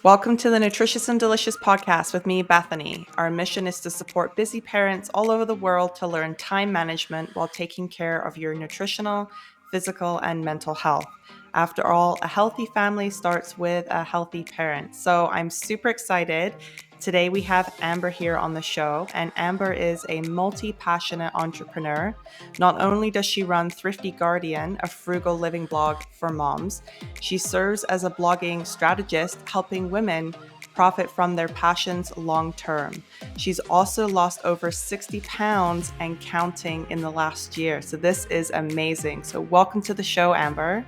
Welcome to the Nutritious and Delicious podcast with me, Bethany. Our mission is to support busy parents all over the world to learn time management while taking care of your nutritional, physical, and mental health. After all, a healthy family starts with a healthy parent. So I'm super excited. Today we have Amber here on the show, and Amber is a multi-passionate entrepreneur. Not only does she run Thrifty Guardian, a frugal living blog for moms, she serves as a blogging strategist, helping women profit from their passions long term. She's also lost over 60 pounds and counting in the last year. So this is amazing. So welcome to the show, Amber.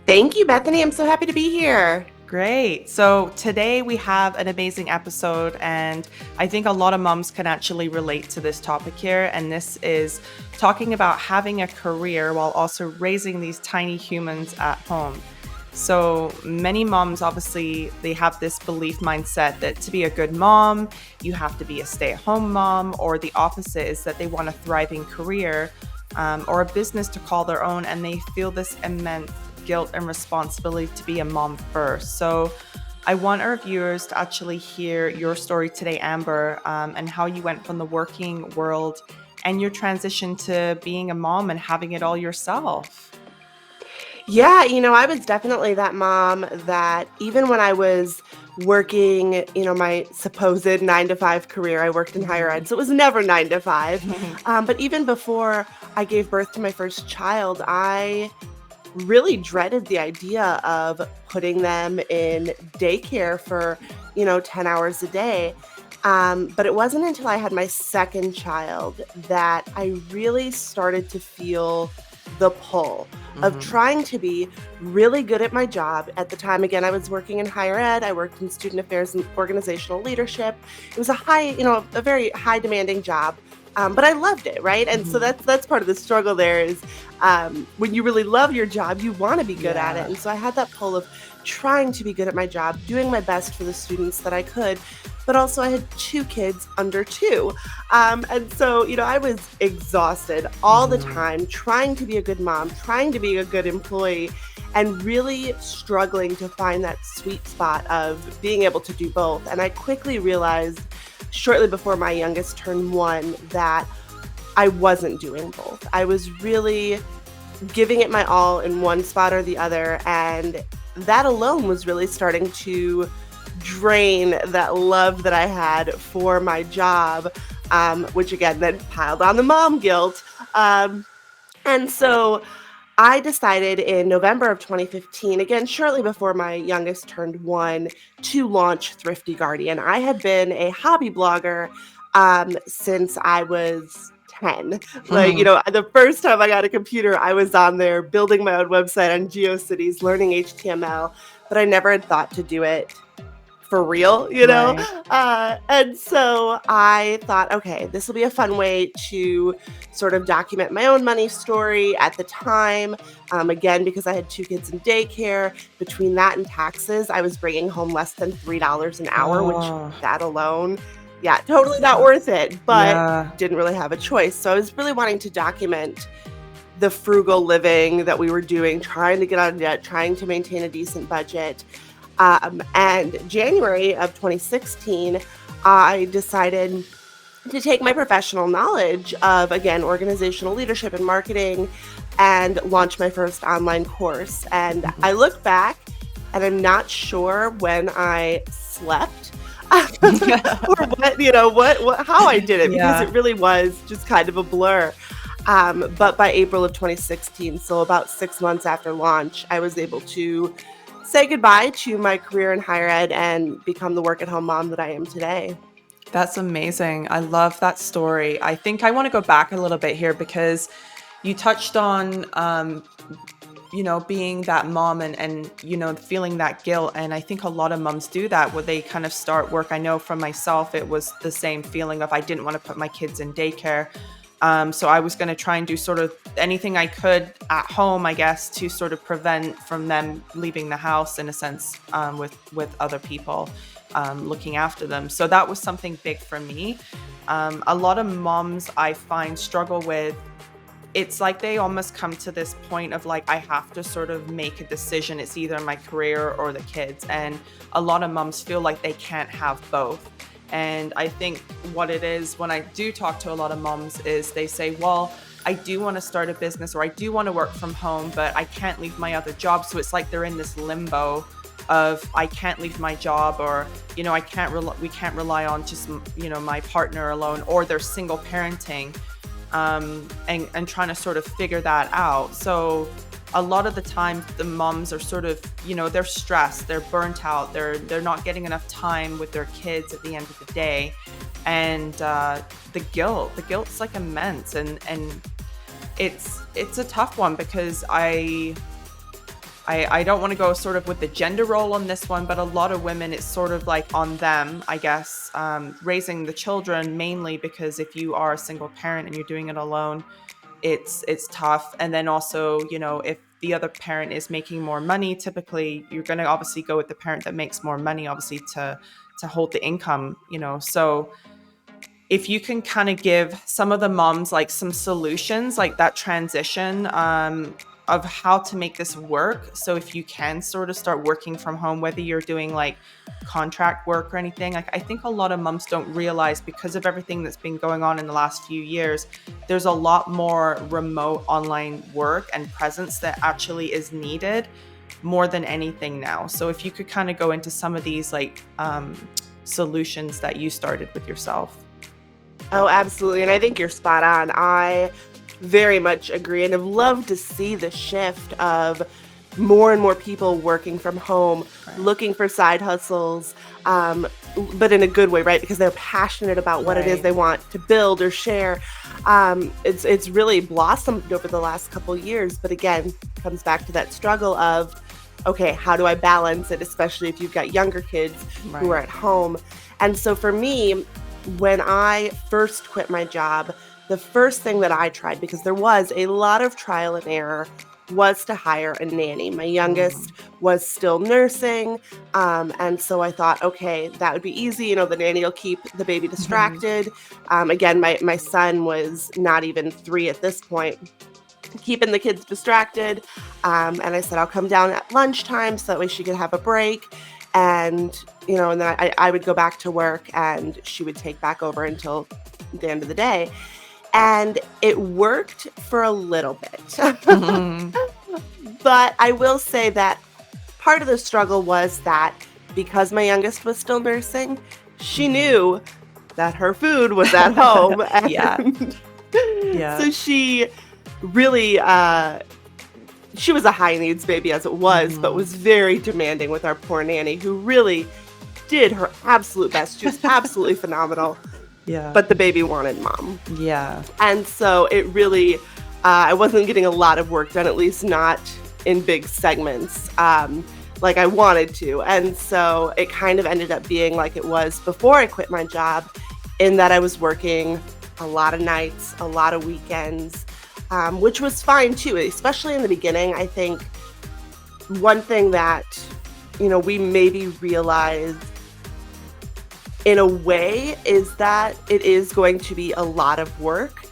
Thank you, Bethany. I'm so happy to be here. Great. So today we have an amazing episode, and I think a lot of moms can actually relate to this topic here. And this is talking about having a career while also raising these tiny humans at home. So many moms, obviously, they have this belief mindset that to be a good mom, you have to be a stay-at-home mom, or the opposite is that they want a thriving career or a business to call their own, and they feel this immense guilt and responsibility to be a mom first. So I want our viewers to actually hear your story today, Amber, and how you went from the working world and your transition to being a mom and having it all yourself. Yeah, I was definitely that mom that even when I was working, my supposed 9 to 5 career, I worked in higher ed, so it was never 9 to 5. But even before I gave birth to my first child, I really dreaded the idea of putting them in daycare for, 10 hours a day. But it wasn't until I had my second child that I really started to feel the pull of trying to be really good at my job. At the time, again, I was working in higher ed. I worked in student affairs and organizational leadership. It was a very high demanding job. But I loved it, right? And so that's part of the struggle there is when you really love your job, you want to be good at it. And so I had that pull of trying to be good at my job, doing my best for the students that I could. But also I had 2 kids under 2. And so, I was exhausted all the time, trying to be a good mom, trying to be a good employee, and really struggling to find that sweet spot of being able to do both. And I quickly realized shortly before my youngest turned 1 that I wasn't doing both. I was really giving it my all in one spot or the other, and that alone was really starting to drain that love that I had for my job, which again then piled on the mom guilt. And so I decided in November of 2015, again, shortly before my youngest turned 1, to launch Thrifty Guardian. I had been a hobby blogger since I was 10. The first time I got a computer, I was on there building my own website on GeoCities, learning HTML, but I never had thought to do it for real, Right. And so I thought, okay, this will be a fun way to sort of document my own money story at the time. Again, because I had 2 kids in daycare, between that and taxes, I was bringing home less than $3 an hour, Oh, which that alone, yeah, totally not worth it, but yeah. didn't really have a choice. So I was really wanting to document the frugal living that we were doing, trying to get out of debt, trying to maintain a decent budget. And January of 2016, I decided to take my professional knowledge of, again, organizational leadership and marketing and launch my first online course. And I look back and I'm not sure when I slept or how I did it, because Yeah. it really was just kind of a blur. But by April of 2016, so about 6 months after launch, I was able to say goodbye to my career in higher ed and become the work-at-home mom that I am today. That's amazing. I love that story. I think I want to go back a little bit here because you touched on, being that mom and, feeling that guilt. And I think a lot of moms do that where they kind of start work. I know for myself, it was the same feeling of I didn't want to put my kids in daycare. So I was going to try and do sort of anything I could at home, I guess, to sort of prevent from them leaving the house in a sense with other people looking after them. So that was something big for me. A lot of moms I find struggle with it's like they almost come to this point of like, I have to sort of make a decision. It's either my career or the kids. And a lot of moms feel like they can't have both. And I think what it is, when I do talk to a lot of moms, is they say, well, I do want to start a business, or I do want to work from home, but I can't leave my other job. So it's like they're in this limbo of, I can't leave my job, or, you know, we can't rely on just, you know, my partner alone, or they're single parenting, and trying to sort of figure that out. So a lot of the time the moms are sort of, you know, they're stressed, they're burnt out, they're not getting enough time with their kids at the end of the day. And the guilt's like immense, and it's a tough one, because I don't want to go sort of with the gender role on this one, but a lot of women, it's sort of like on them, I guess, raising the children, mainly because if you are a single parent and you're doing it alone, it's tough. And then also, you know, if the other parent is making more money, typically you're going to obviously go with the parent that makes more money, obviously, to hold the income, you know. So if you can kind of give some of the moms like some solutions, like that transition, of how to make this work. So if you can sort of start working from home, whether you're doing like contract work or anything, like I think a lot of moms don't realize, because of everything that's been going on in the last few years, there's a lot more remote online work and presence that actually is needed more than anything now. So if you could kind of go into some of these like solutions that you started with yourself. Oh, absolutely. And I think you're spot on. I very much agree, and have loved to see the shift of more and more people working from home, Right. looking for side hustles, but in a good way, right? Because they're passionate about what it is Right. they want to build or share. It's really blossomed over the last couple years, but again, comes back to that struggle of, okay, how do I balance it, especially if you've got younger kids who are Right. at home? And so for me, when I first quit my job, the first thing that I tried, because there was a lot of trial and error, was to hire a nanny. My youngest was still nursing. And so I thought, okay, that would be easy. You know, the nanny will keep the baby distracted. Again, my son was not even 3 at this point, keeping the kids distracted. And I said, I'll come down at lunchtime so that way she could have a break. And, you know, and then I would go back to work and she would take back over until the end of the day. And it worked for a little bit. But I will say that part of the struggle was that because my youngest was still nursing, she knew that her food was at home. And Yeah. Yeah. so she really, she was a high needs baby as it was, but was very demanding with our poor nanny, who really did her absolute best. She was absolutely phenomenal. Yeah. But the baby wanted mom. Yeah. And so it really, I wasn't getting a lot of work done, at least not in big segments, like I wanted to. And so it kind of ended up being like it was before I quit my job, in that I was working a lot of nights, a lot of weekends, which was fine too, especially in the beginning. I think one thing that, you know, we maybe realized in a way is that it is going to be a lot of work.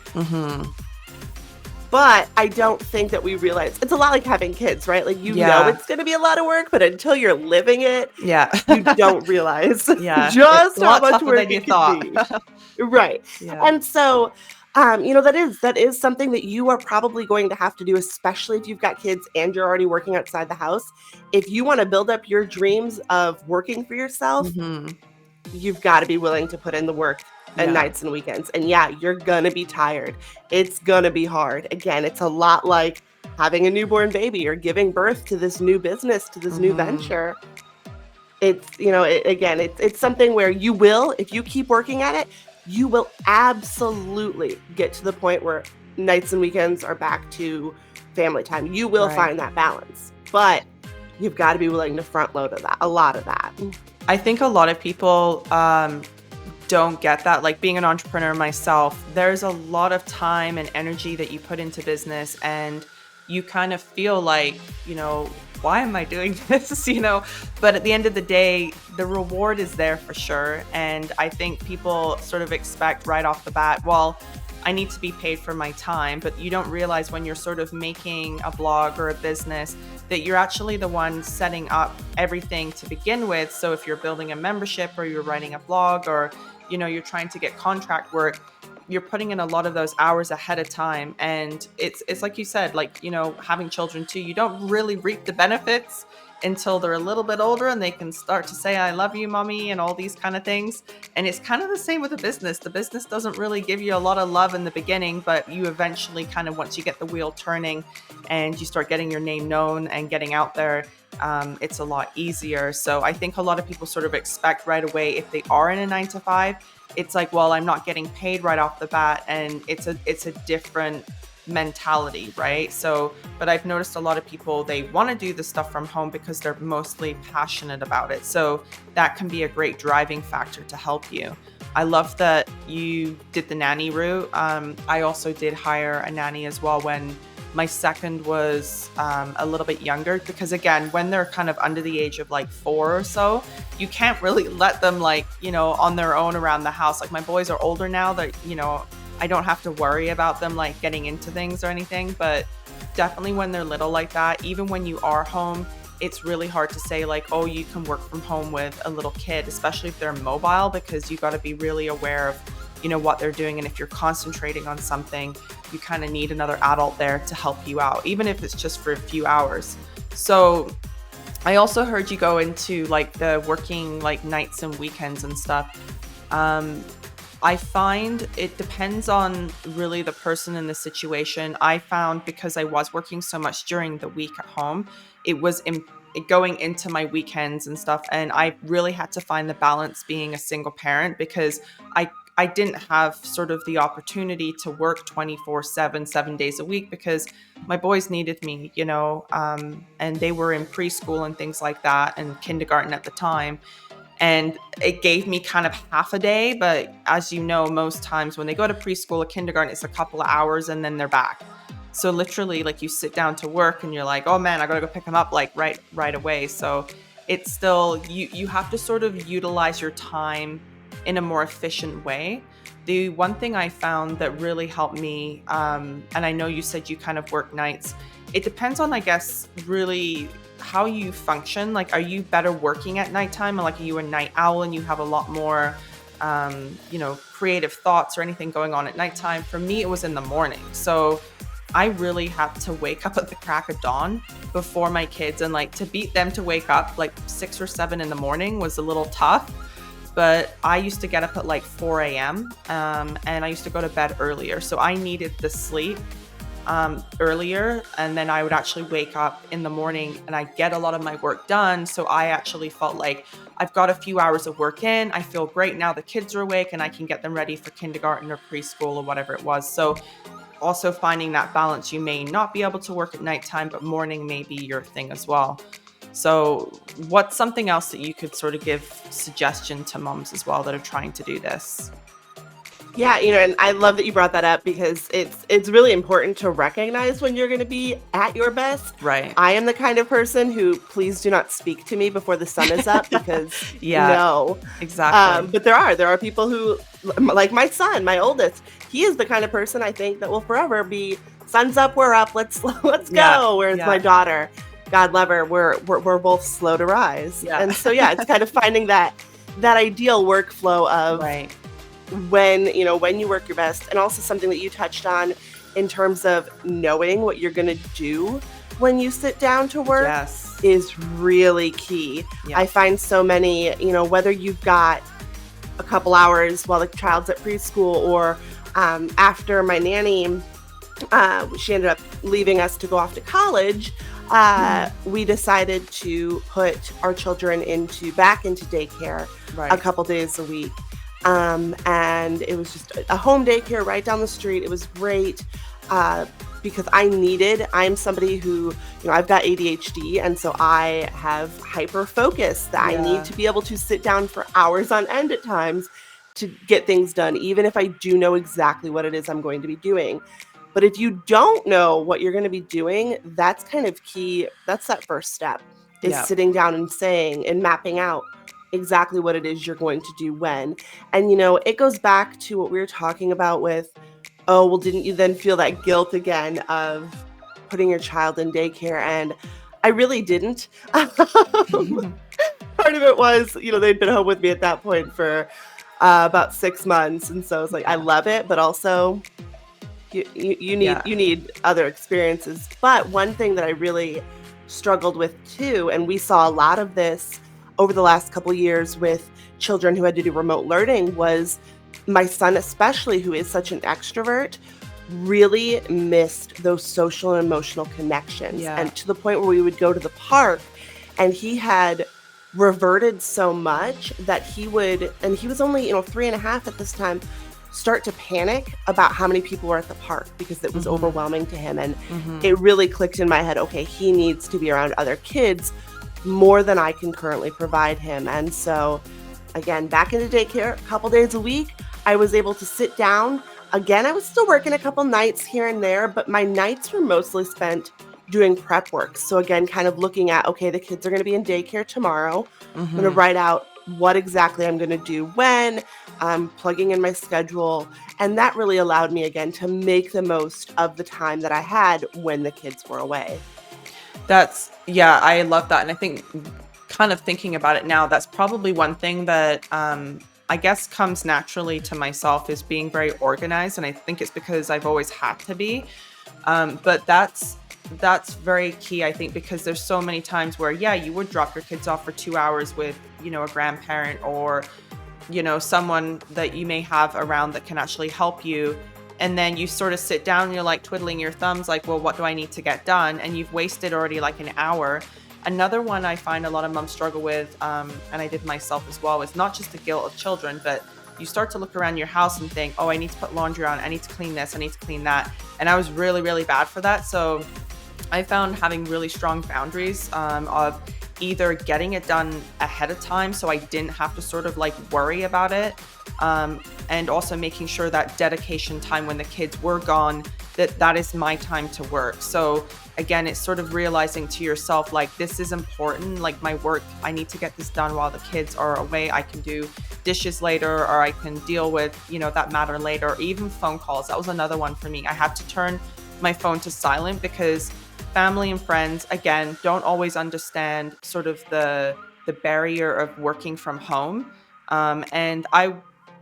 But I don't think that we realize it's a lot like having kids, right? Like, you know, it's going to be a lot of work, but until you're living it, Yeah. you don't realize Yeah. just It's a how lot much tougher work than you it thought. can be. Right. Yeah. And so, you know, that is something that you are probably going to have to do, especially if you've got kids and you're already working outside the house. If you want to build up your dreams of working for yourself, you've got to be willing to put in the work and Yeah. nights and weekends. And yeah, you're going to be tired. It's going to be hard. Again, it's a lot like having a newborn baby or giving birth to this new business, to this new venture. It's, you know, it's something where you will, if you keep working at it, you will absolutely get to the point where nights and weekends are back to family time. You will Right. find that balance, but you've got to be willing to front load a lot of that. I think a lot of people don't get that. Like, being an entrepreneur myself, there's a lot of time and energy that you put into business, and you kind of feel like, you know, why am I doing this? You know, but at the end of the day, the reward is there for sure. And I think people sort of expect right off the bat, well, I need to be paid for my time. But you don't realize when you're sort of making a blog or a business that you're actually the one setting up everything to begin with. So if you're building a membership or you're writing a blog or, you're trying to get contract work, you're putting in a lot of those hours ahead of time. And it's like you said, like, having children too, you don't really reap the benefits until they're a little bit older and they can start to say, I love you, mommy, and all these kind of things. And it's kind of the same with a business. The business doesn't really give you a lot of love in the beginning, but you eventually kind of, once you get the wheel turning and you start getting your name known and getting out there, it's a lot easier. So I think a lot of people sort of expect right away, if they are in a 9 to 5, it's like, well, I'm not getting paid right off the bat. And it's a different mentality, right? So, but I've noticed a lot of people, they want to do the stuff from home because they're mostly passionate about it. So that can be a great driving factor to help you. I love that you did the nanny route. I also did hire a nanny as well when my second was a little bit younger, because again, when they're kind of under the age of like 4 or so, you can't really let them like, on their own around the house. Like my boys are older now that, I don't have to worry about them like getting into things or anything, but definitely when they're little like that, even when you are home, it's really hard to say like, oh, you can work from home with a little kid, especially if they're mobile, because you got to be really aware of, what they're doing. And if you're concentrating on something, you kind of need another adult there to help you out, even if it's just for a few hours. So I also heard you go into like the working like nights and weekends and stuff. I find it depends on really the person in the situation. I found because I was working so much during the week at home, it was going into my weekends and stuff. And I really had to find the balance being a single parent, because I didn't have sort of the opportunity to work 24/7, 7 days a week, because my boys needed me, and they were in preschool and things like that and kindergarten at the time. And it gave me kind of half a day. But as you know, most times when they go to preschool or kindergarten, it's a couple of hours and then they're back. So literally like you sit down to work and you're like, oh man, I gotta go pick them up like right away. So it's still, you have to sort of utilize your time in a more efficient way. The one thing I found that really helped me, and I know you said you kind of work nights, it depends on, I guess, really how you function. Like, are you better working at nighttime? Or like, are you a night owl and you have a lot more, creative thoughts or anything going on at nighttime? For me, it was in the morning. So I really had to wake up at the crack of dawn before my kids, and like to beat them to wake up like 6 or 7 in the morning was a little tough. But I used to get up at like 4 a.m. And I used to go to bed earlier. So I needed the sleep earlier, and then I would actually wake up in the morning and I get a lot of my work done. So I actually felt like I've got a few hours of work in. I feel great now the kids are awake and I can get them ready for kindergarten or preschool or whatever it was. So also finding that balance, you may not be able to work at nighttime, but morning may be your thing as well. So what's something else that you could sort of give suggestion to moms as well that are trying to do this? Yeah, and I love that you brought that up, because it's really important to recognize when you're going to be at your best. Right. I am the kind of person who, please do not speak to me before the sun is up, because Yeah, no. exactly. But there are people who, like my son, my oldest, he is the kind of person I think that will forever be sun's up, we're up, let's Yeah, go. Whereas yeah. my daughter, God love her, we're both slow to rise. Yeah. And so it's kind of finding that ideal workflow of Right. when you work your best, and also something that you touched on in terms of knowing what you're going to do when you sit down to work. Yes. Is really key. Yeah. I find so many, whether you've got a couple hours while the child's at preschool, or after my nanny, she ended up leaving us to go off to college. We decided to put our children back into daycare Right. a couple days a week. And it was just a home daycare right down the street. It was great, because I'm somebody who, I've got ADHD. And so I have hyper focus that I need to be able to sit down for hours on end at times to get things done, even if I do know exactly what it is I'm going to be doing. But if you don't know what you're going to be doing, that's kind of key. That's that first step, is Yeah. sitting down and saying and mapping out exactly what it is you're going to do when. And, it goes back to what we were talking about with oh, well, didn't you then feel that guilt again of putting your child in daycare? And I really didn't. Part of it was, they'd been home with me at that point for about 6 months. And so it's like, I Yeah. love it, but also you need Yeah. other experiences. But one thing that I really struggled with too, and we saw a lot of this over the last couple years with children who had to do remote learning, was my son especially, who is such an extrovert, really missed those social and emotional connections. Yeah. And to the point where we would go to the park and he had reverted so much that he would, and he was only, 3.5 at this time, start to panic about how many people were at the park because it was overwhelming to him. And it really clicked in my head, okay, he needs to be around other kids more than I can currently provide him. And so again, back into daycare a couple days a week, I was able to sit down. Again, I was still working a couple nights here and there, but my nights were mostly spent doing prep work. So again, kind of looking at, okay, the kids are going to be in daycare tomorrow. I'm going to write out what exactly I'm going to do when, plugging in my schedule. And that really allowed me, again, to make the most of the time that I had when the kids were away. Yeah, I love that. And I think kind of thinking about it now, that's probably one thing that I guess comes naturally to myself, is being very organized. And I think it's because I've always had to be. But that's very key, I think, because there's so many times where, yeah, you would drop your kids off for 2 hours with, a grandparent or, someone that you may have around that can actually help you. And then you sort of sit down and you're like twiddling your thumbs, like, well, what do I need to get done? And you've wasted already like an hour. Another one I find a lot of moms struggle with, and I did myself as well, is not just the guilt of children, but you start to look around your house and think, oh, I need to put laundry on, I need to clean this, I need to clean that. And I was really, really bad for that. So I found having really strong boundaries of either getting it done ahead of time so I didn't have to sort of like worry about it, and also making sure that dedication time when the kids were gone, that is my time to work. So again, it's sort of realizing to yourself, like, this is important, like my work, I need to get this done while the kids are away. I can do dishes later, or I can deal with, that matter later, or even phone calls. That was another one for me. I had to turn my phone to silent because family and friends, again, don't always understand sort of the barrier of working from home. And I,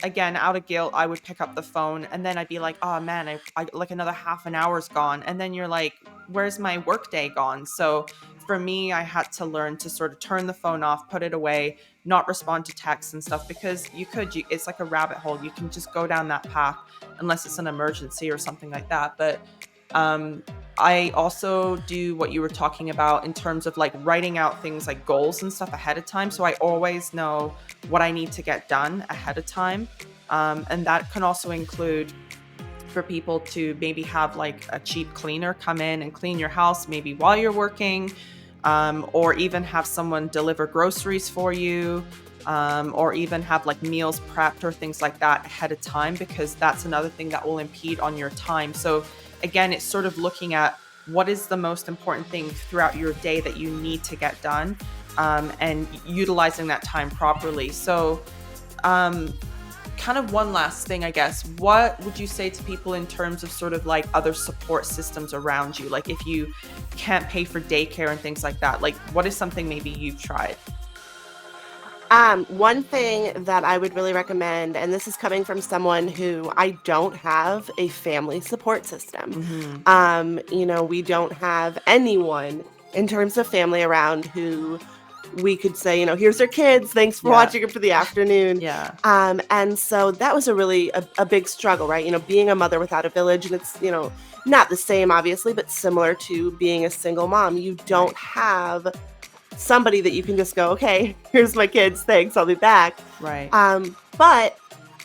again, out of guilt, I would pick up the phone and then I'd be like, oh man, I like another half an hour's gone. And then you're like, where's my work day gone? So for me, I had to learn to sort of turn the phone off, put it away, not respond to texts and stuff, because it's like a rabbit hole. You can just go down that path unless it's an emergency or something like that. But I also do what you were talking about in terms of like writing out things like goals and stuff ahead of time. So I always know what I need to get done ahead of time. And that can also include for people to maybe have like a cheap cleaner come in and clean your house maybe while you're working, or even have someone deliver groceries for you, or even have like meals prepped or things like that ahead of time, because that's another thing that will impede on your time. So again, it's sort of looking at what is the most important thing throughout your day that you need to get done, and utilizing that time properly. So kind of one last thing, I guess, what would you say to people in terms of sort of like other support systems around you? Like if you can't pay for daycare and things like that, like what is something maybe you've tried? One thing that I would really recommend, and this is coming from someone who I don't have a family support system. We don't have anyone in terms of family around who we could say, here's our kids, thanks for watching it for the afternoon. Yeah. And so that was a big struggle, right? Being a mother without a village, and it's, not the same, obviously, but similar to being a single mom. You don't have somebody that you can just go, okay, here's my kids, thanks, I'll be back. Right. But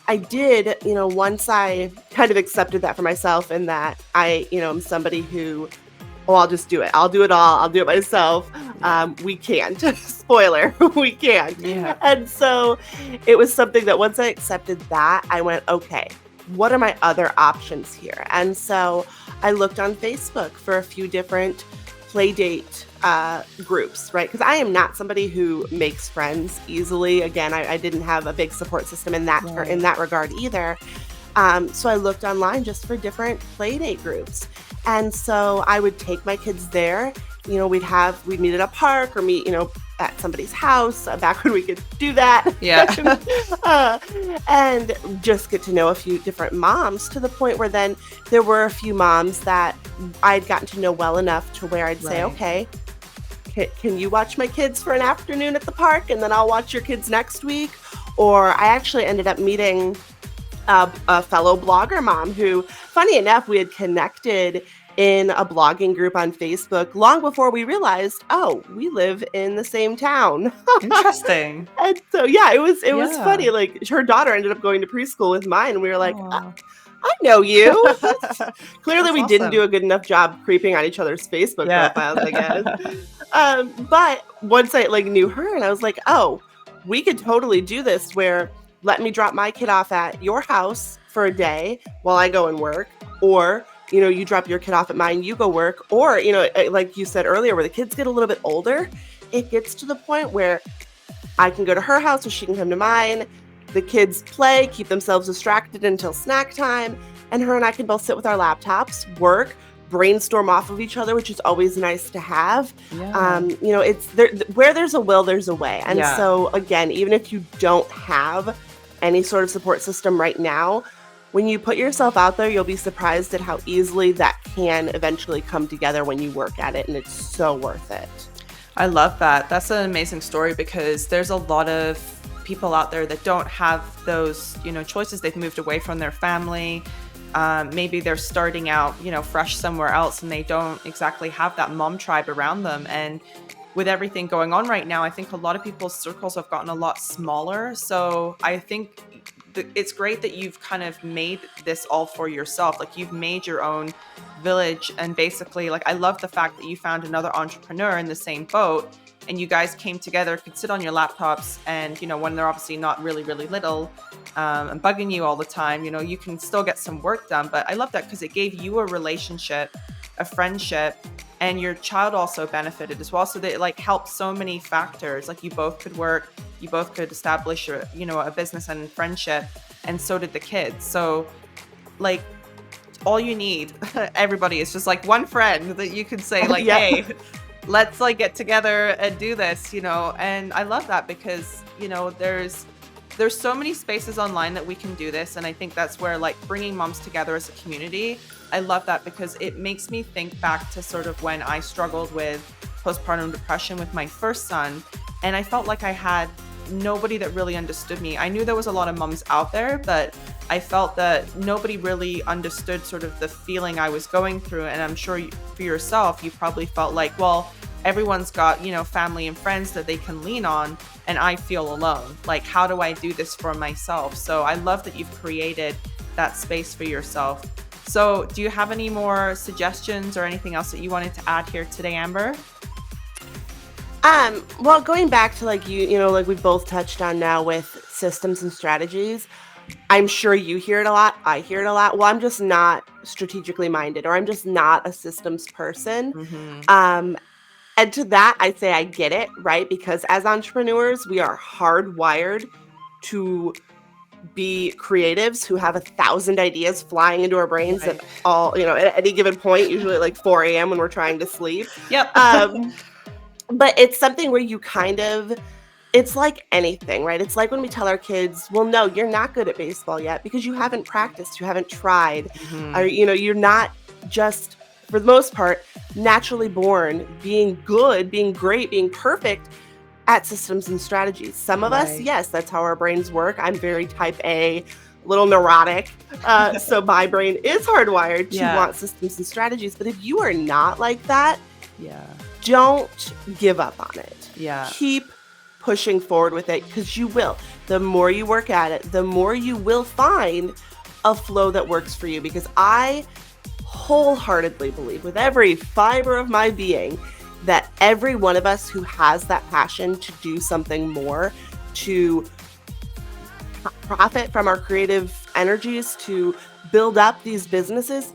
I did, once I kind of accepted that for myself, and that I, am somebody who, I'll just do it. I'll do it all. I'll do it myself. We can't. Spoiler, we can't. Yeah. And so it was something that once I accepted that, I went, okay, what are my other options here? And so I looked on Facebook for a few different play date groups, right? Because I am not somebody who makes friends easily. Again, I didn't have a big support system in that regard either. So I looked online just for different play date groups. And so I would take my kids there. We'd meet at a park or meet, at somebody's house, back when we could do that. Yeah. uh, and just get to know a few different moms, to the point where then there were a few moms that I'd gotten to know well enough to where I'd say, Right. okay, can you watch my kids for an afternoon at the park, and then I'll watch your kids next week? Or I actually ended up meeting a fellow blogger mom who, funny enough, we had connected in a blogging group on Facebook long before we realized, oh, we live in the same town. Interesting. And so, yeah, it was Yeah. funny. Like, her daughter ended up going to preschool with mine, and we were like, Aw. I know you. Clearly, That's we didn't awesome. do a good enough job creeping on each other's Facebook Yeah. profiles, I guess. But once I knew her, and I was like, oh, we could totally do this, where let me drop my kid off at your house for a day while I go and work, or you drop your kid off at mine, you go work, or like you said earlier, where the kids get a little bit older, it gets to the point where I can go to her house or she can come to mine. The kids play, keep themselves distracted until snack time, and her and I can both sit with our laptops, work, brainstorm off of each other, which is always nice to have. Yeah. It's there, where there's a will, there's a way. And Yeah. so again, even if you don't have any sort of support system right now, when you put yourself out there, you'll be surprised at how easily that can eventually come together when you work at it, and it's so worth it. I love that. That's an amazing story, because there's a lot of people out there that don't have those, choices. They've moved away from their family. Maybe they're starting out, fresh somewhere else, and they don't exactly have that mom tribe around them. And with everything going on right now, I think a lot of people's circles have gotten a lot smaller. So I think it's great that you've kind of made this all for yourself. Like, you've made your own village, and basically, I love the fact that you found another entrepreneur in the same boat, and you guys came together, could sit on your laptops, and when they're obviously not really, really little, and bugging you all the time, you can still get some work done. But I love that, because it gave you a relationship, a friendship, and your child also benefited as well. So that it helped so many factors. You both could work, you both could establish a business and friendship, and so did the kids. So all you need, everybody, is just one friend that you can say Yeah. hey, let's get together and do this, and I love that, because there's so many spaces online that we can do this. And I think that's where bringing moms together as a community, I love that, because it makes me think back to sort of when I struggled with postpartum depression with my first son, and I felt like I had nobody that really understood me. I knew there was a lot of moms out there, but I felt that nobody really understood sort of the feeling I was going through. And I'm sure for yourself, you probably felt well, everyone's got, family and friends that they can lean on, and I feel alone. How do I do this for myself? So I love that you've created that space for yourself. So do you have any more suggestions or anything else that you wanted to add here today, Amber? Well, going back to we've both touched on now with systems and strategies, I'm sure you hear it a lot. I hear it a lot. Well, I'm just not strategically minded, or I'm just not a systems person. Mm-hmm. And to that, I say I get it, right? Because as entrepreneurs, we are hardwired to be creatives who have 1,000 ideas flying into our brains Right. at all, at any given point, usually at 4 a.m. when we're trying to sleep. Yep. But it's something where it's like anything, right? It's like when we tell our kids, well, no, you're not good at baseball yet because you haven't practiced, you haven't tried, Mhm. or, you're not just, for the most part, naturally born being good, being great, being perfect at systems and strategies. Some of us, Right. yes, that's how our brains work. I'm very type A, little neurotic. So my brain is hardwired to Yeah. want systems and strategies. But if you are not like that, Yeah. don't give up on it. Yeah. Keep pushing forward with it, because you will. The more you work at it, the more you will find a flow that works for you. Because I wholeheartedly believe with every fiber of my being that every one of us who has that passion to do something more, to profit from our creative energies, to build up these businesses,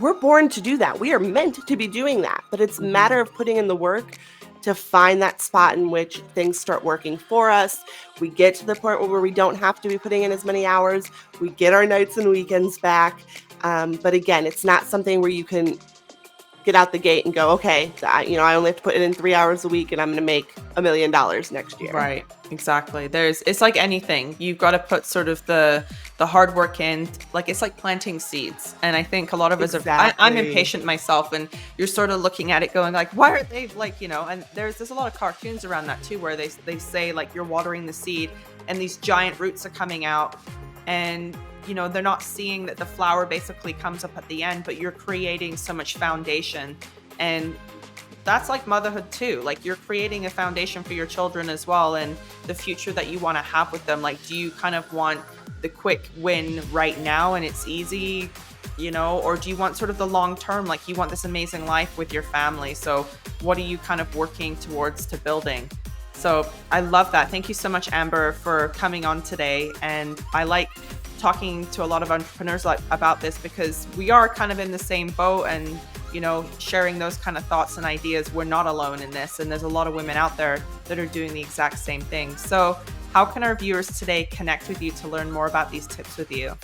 we're born to do that. We are meant to be doing that. But it's a matter of putting in the work to find that spot in which things start working for us. We get to the point where we don't have to be putting in as many hours. We get our nights and weekends back. But again, it's not something where you can get out the gate and go, okay, I only have to put it in 3 hours a week and I'm going to make $1 million next year. Right. Exactly. It's like anything. You've got to put sort of the hard work in. Like, it's like planting seeds. And I think a lot of us I'm Exactly. impatient myself, and you're sort of looking at it going like, why are they like, and there's a lot of cartoons around that too, where they say like you're watering the seed and these giant roots are coming out, and they're not seeing that the flower basically comes up at the end, but you're creating so much foundation. And that's like motherhood too. Like, you're creating a foundation for your children as well, and the future that you want to have with them. Like, do you kind of want the quick win right now and it's easy, or do you want sort of the long term, like you want this amazing life with your family? So what are you kind of working towards to building? So I love that. Thank you so much, Amber, for coming on today. And I like talking to a lot of entrepreneurs about this, because we are kind of in the same boat, and sharing those kind of thoughts and ideas. We're not alone in this, and there's a lot of women out there that are doing the exact same thing. So how can our viewers today connect with you to learn more about these tips with you?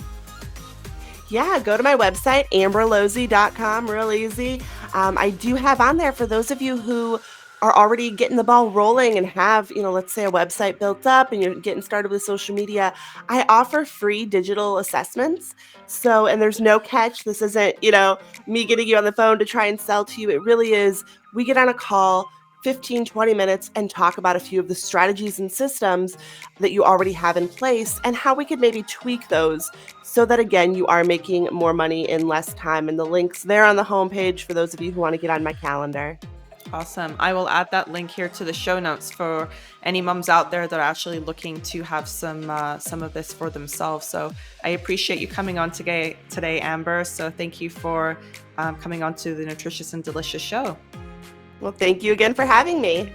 Yeah, go to my website, amberlosey.com, real easy. I do have on there, for those of you who are already getting the ball rolling and have, let's say a website built up and you're getting started with social media, I offer free digital assessments. So, and there's no catch. This isn't, me getting you on the phone to try and sell to you. It really is, we get on a call, 15, 20 minutes, and talk about a few of the strategies and systems that you already have in place and how we could maybe tweak those so that, again, you are making more money in less time. And the link's there on the homepage for those of you who want to get on my calendar. Awesome. I will add that link here to the show notes for any moms out there that are actually looking to have some of this for themselves. So I appreciate you coming on today, Amber. So thank you for coming on to the Nutritious and Delicious show. Well, thank you again for having me.